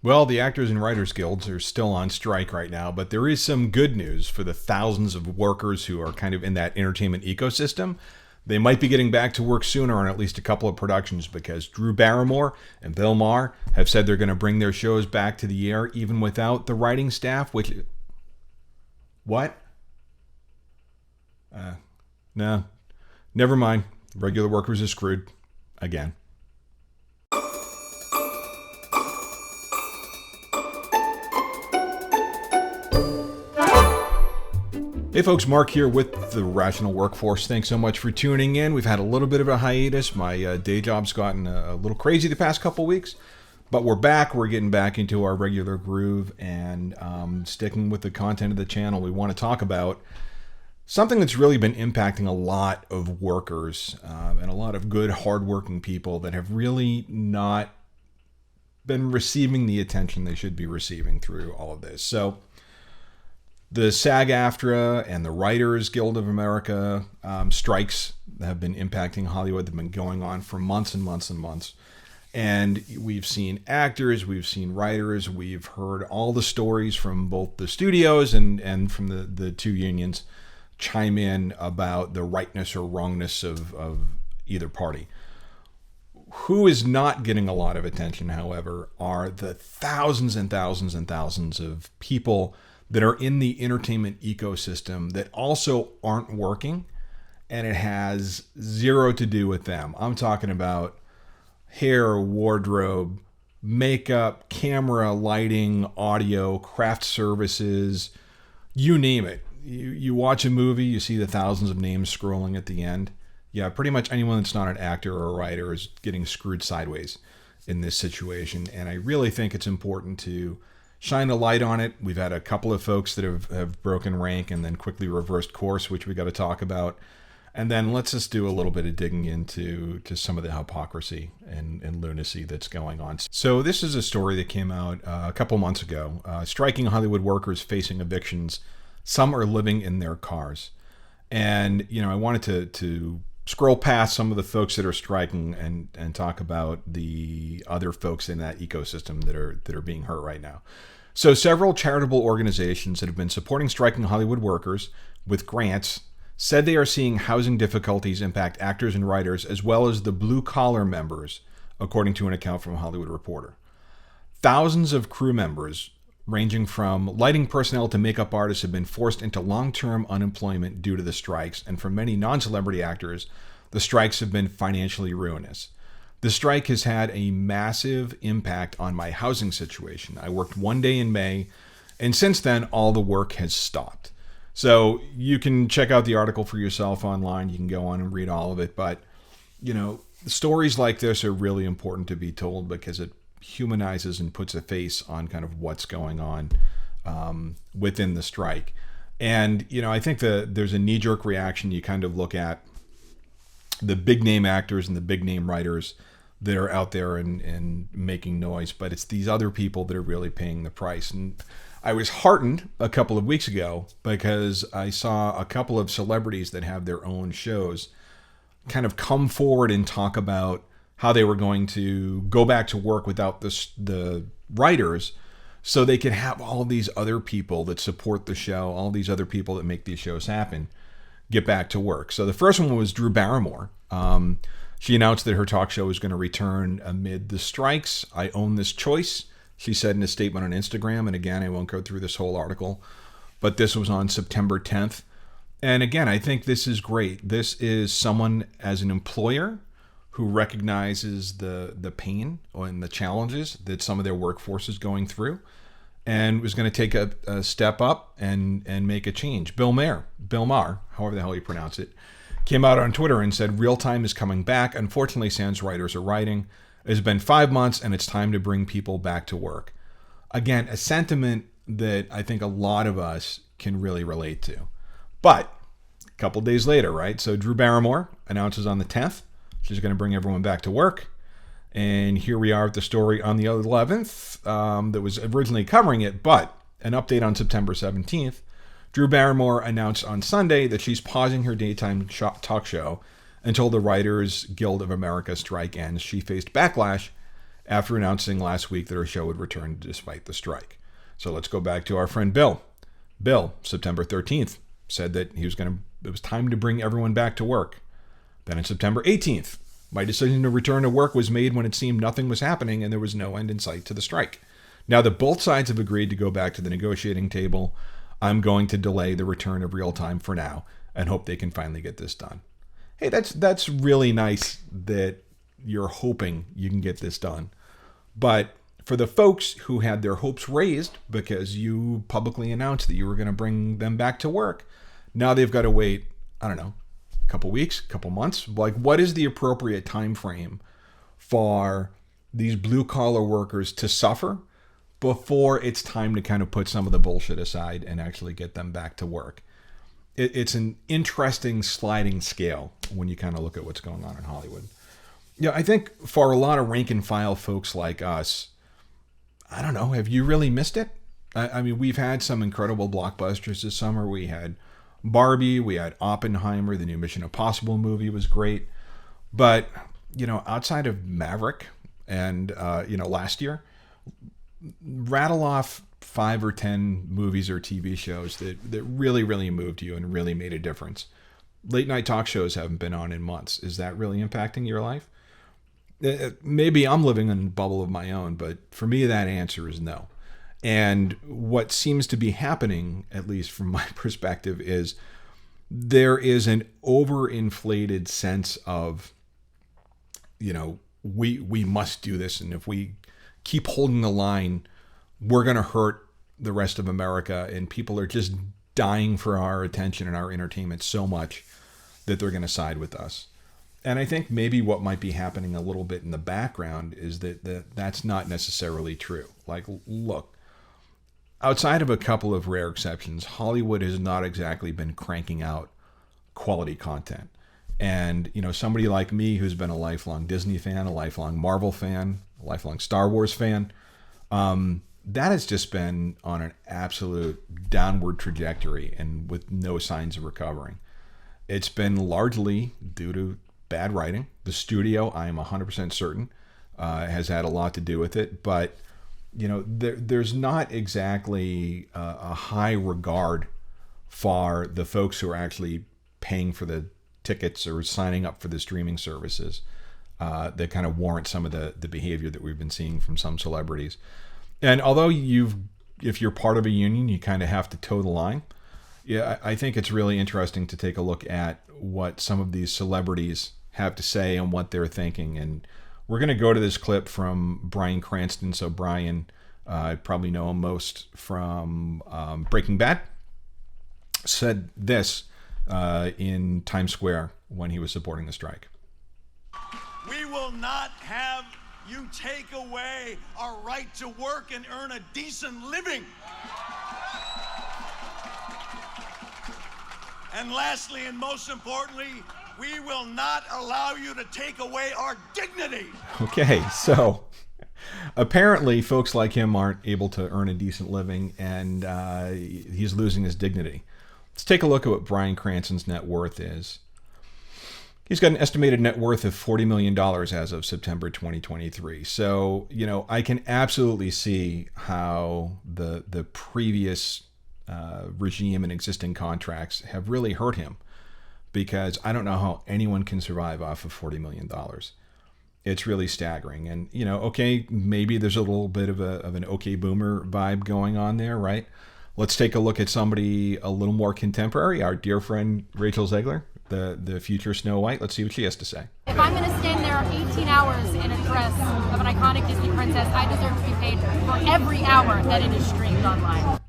Well, the Actors and Writers Guilds are still on strike right now, but there is some good news for the thousands of workers who are kind of in that entertainment ecosystem. They might be getting back to work sooner on at least a couple of productions because Drew Barrymore and Bill Maher have said they're going to bring their shows back to the air even without the writing staff, which... What? No. Never mind. Regular workers are screwed. Again. Hey folks, Mark here with the Rational Workforce. Thanks so much for tuning in. We've had a little bit of a hiatus. My day job's gotten a little crazy the past couple weeks, but we're back. We're getting back into our regular groove and sticking with the content of the channel. We want to talk about something that's really been impacting a lot of workers and a lot of good, hardworking people that have really not been receiving the attention they should be receiving through all of this. So the SAG-AFTRA and the Writers Guild of America strikes have been impacting Hollywood. They've been going on for months and months and months. And we've seen actors, we've seen writers, we've heard all the stories from both the studios and from the two unions chime in about the rightness or wrongness of either party. Who is not getting a lot of attention, however, are the thousands and thousands and thousands of people that are in the entertainment ecosystem that also aren't working, and it has zero to do with them. I'm talking about hair, wardrobe, makeup, camera, lighting, audio, craft services, you name it. You watch a movie, you see the thousands of names scrolling at the end. Yeah, pretty much anyone that's not an actor or a writer is getting screwed sideways in this situation, and I really think it's important to shine a light on it. We've had a couple of folks that have broken rank and then quickly reversed course, which we got to talk about. And then let's just do a little bit of digging into some of the hypocrisy and lunacy that's going on. So this is a story that came out a couple months ago. Striking Hollywood workers facing evictions. Some are living in their cars. And, I wanted to scroll past some of the folks that are striking and talk about the other folks in that ecosystem that are being hurt right now. So several charitable organizations that have been supporting striking Hollywood workers with grants said they are seeing housing difficulties impact actors and writers as well as the blue-collar members, according to an account from Hollywood Reporter. Thousands of crew members, ranging from lighting personnel to makeup artists, have been forced into long-term unemployment due to the strikes, and for many non-celebrity actors, the strikes have been financially ruinous. The strike has had a massive impact on my housing situation. I worked one day in May, and since then, all the work has stopped. So you can check out the article for yourself online. You can go on and read all of it. But, stories like this are really important to be told because it humanizes and puts a face on kind of what's going on within the strike. And, I think there's a knee-jerk reaction. You kind of look at the big-name actors and the big-name writers that are out there and making noise, but it's these other people that are really paying the price. And I was heartened a couple of weeks ago because I saw a couple of celebrities that have their own shows kind of come forward and talk about how they were going to go back to work without the writers so they could have all these other people that support the show, all these other people that make these shows happen, get back to work. So the first one was Drew Barrymore. She announced that her talk show was going to return amid the strikes. I own this choice, she said in a statement on Instagram. And again, I won't go through this whole article, but this was on September 10th. And again, I think this is great. This is someone as an employer who recognizes the pain and the challenges that some of their workforce is going through and was going to take a step up and make a change. Bill Maher, however the hell you pronounce it, came out on Twitter and said, "Real time is coming back. Unfortunately, sans writers are writing. It has been 5 months and it's time to bring people back to work." Again, a sentiment that I think a lot of us can really relate to. But a couple days later, right? So Drew Barrymore announces on the 10th, she's going to bring everyone back to work. And here we are with the story on the 11th that was originally covering it, but an update on September 17th. Drew Barrymore announced on Sunday that she's pausing her daytime talk show until the Writers Guild of America strike ends. She faced backlash after announcing last week that her show would return despite the strike. So let's go back to our friend Bill. Bill, September 13th, said that it was time to bring everyone back to work. Then on September 18th, my decision to return to work was made when it seemed nothing was happening and there was no end in sight to the strike. Now that both sides have agreed to go back to the negotiating table, I'm going to delay the return of real time for now and hope they can finally get this done. Hey, that's really nice that you're hoping you can get this done. But for the folks who had their hopes raised because you publicly announced that you were going to bring them back to work, now they've got to wait, I don't know, a couple weeks, a couple months. Like, what is the appropriate time frame for these blue collar workers to suffer before it's time to kind of put some of the bullshit aside and actually get them back to work? It's an interesting sliding scale when you kind of look at what's going on in Hollywood. Yeah, I think for a lot of rank and file folks like us, I don't know, have you really missed it? I mean, we've had some incredible blockbusters this summer. We had Barbie, we had Oppenheimer, the new Mission Impossible movie was great. But, outside of Maverick and, last year, rattle off 5 or 10 movies or TV shows that really, really moved you and really made a difference. Late night talk shows haven't been on in months. Is that really impacting your life? Maybe I'm living in a bubble of my own, but for me, that answer is no. And what seems to be happening, at least from my perspective, is there is an overinflated sense of, we must do this. And if we keep holding the line, we're going to hurt the rest of America. And people are just dying for our attention and our entertainment so much that they're going to side with us. And I think maybe what might be happening a little bit in the background is that's not necessarily true. Like, look, outside of a couple of rare exceptions, Hollywood has not exactly been cranking out quality content. And, somebody like me who's been a lifelong Disney fan, a lifelong Marvel fan, a lifelong Star Wars fan, that has just been on an absolute downward trajectory and with no signs of recovering. It's been largely due to bad writing. The studio, I am 100% certain, has had a lot to do with it. But, there's not exactly a high regard for the folks who are actually paying for the tickets or signing up for the streaming services that kind of warrant some of the behavior that we've been seeing from some celebrities. And although if you're part of a union, you kind of have to toe the line. Yeah, I think it's really interesting to take a look at what some of these celebrities have to say and what they're thinking. And we're going to go to this clip from Bryan Cranston. So Bryan, I probably know him most from Breaking Bad, said this in Times Square when he was supporting the strike. We will not have you take away our right to work and earn a decent living. And lastly, and most importantly, we will not allow you to take away our dignity. Okay, so apparently folks like him aren't able to earn a decent living, and he's losing his dignity. Let's take a look at what Bryan Cranston's net worth is. He's got an estimated net worth of $40 million as of September 2023. So, I can absolutely see how the previous regime and existing contracts have really hurt him, because I don't know how anyone can survive off of $40 million. It's really staggering. And, okay, maybe there's a little bit of an okay boomer vibe going on there, right? Let's take a look at somebody a little more contemporary, our dear friend Rachel Zegler, the future Snow White. Let's see what she has to say. If I'm going to stand there 18 hours in a dress of an iconic Disney princess, I deserve to be paid for every hour that it is streamed online.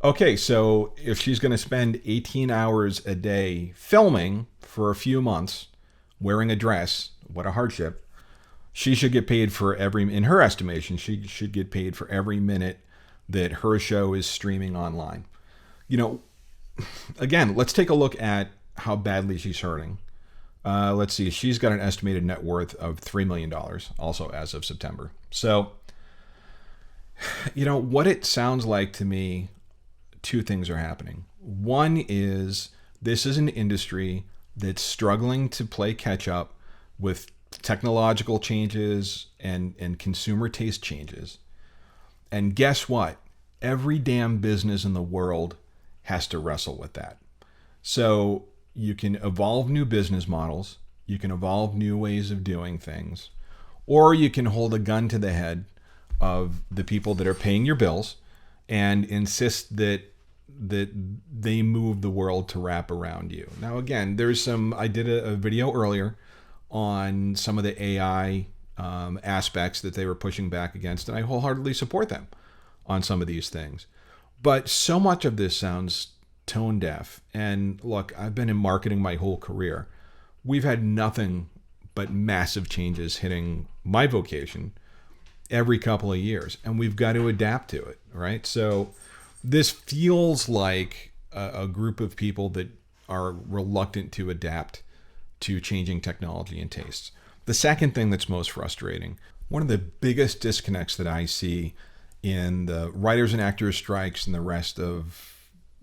Okay, so if she's going to spend 18 hours a day filming for a few months, wearing a dress, what a hardship, she should get paid for in her estimation, she should get paid for every minute that her show is streaming online. Again, let's take a look at how badly she's hurting. Let's see, she's got an estimated net worth of $3 million, also as of September. So, what it sounds like to me, two things are happening. One is this is an industry that's struggling to play catch up with technological changes and consumer taste changes. And guess what? Every damn business in the world has to wrestle with that. So you can evolve new business models, you can evolve new ways of doing things, or you can hold a gun to the head of the people that are paying your bills and insist that they move the world to wrap around you. Now, again, I did a video earlier on some of the AI aspects that they were pushing back against, and I wholeheartedly support them on some of these things. But so much of this sounds tone deaf. And look, I've been in marketing my whole career. We've had nothing but massive changes hitting my vocation every couple of years, and we've got to adapt to it, right? So this feels like a group of people that are reluctant to adapt to changing technology and tastes. The second thing that's most frustrating, one of the biggest disconnects that I see in the writers and actors strikes and the rest of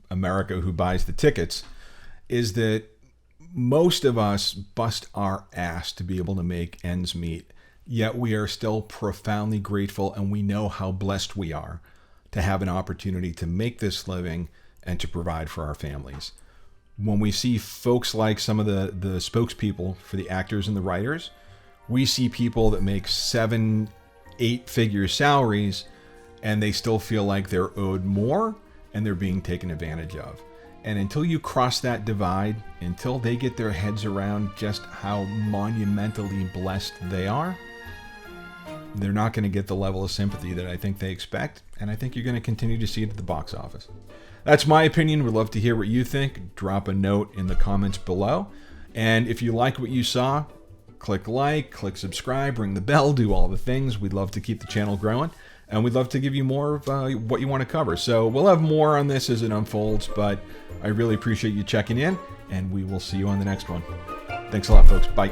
America who buys the tickets, is that most of us bust our ass to be able to make ends meet, yet we are still profoundly grateful, and we know how blessed we are to have an opportunity to make this living and to provide for our families. When we see folks like some of the spokespeople for the actors and the writers, we see people that make 7-8-figure salaries and they still feel like they're owed more and they're being taken advantage of. And until you cross that divide, until they get their heads around just how monumentally blessed they are, they're not going to get the level of sympathy that I think they expect. And I think you're going to continue to see it at the box office. That's my opinion. We'd love to hear what you think. Drop a note in the comments below. And if you like what you saw, click like, click subscribe, ring the bell, do all the things. We'd love to keep the channel growing. And we'd love to give you more of what you want to cover. So we'll have more on this as it unfolds, but I really appreciate you checking in, and we will see you on the next one. Thanks a lot, folks. Bye.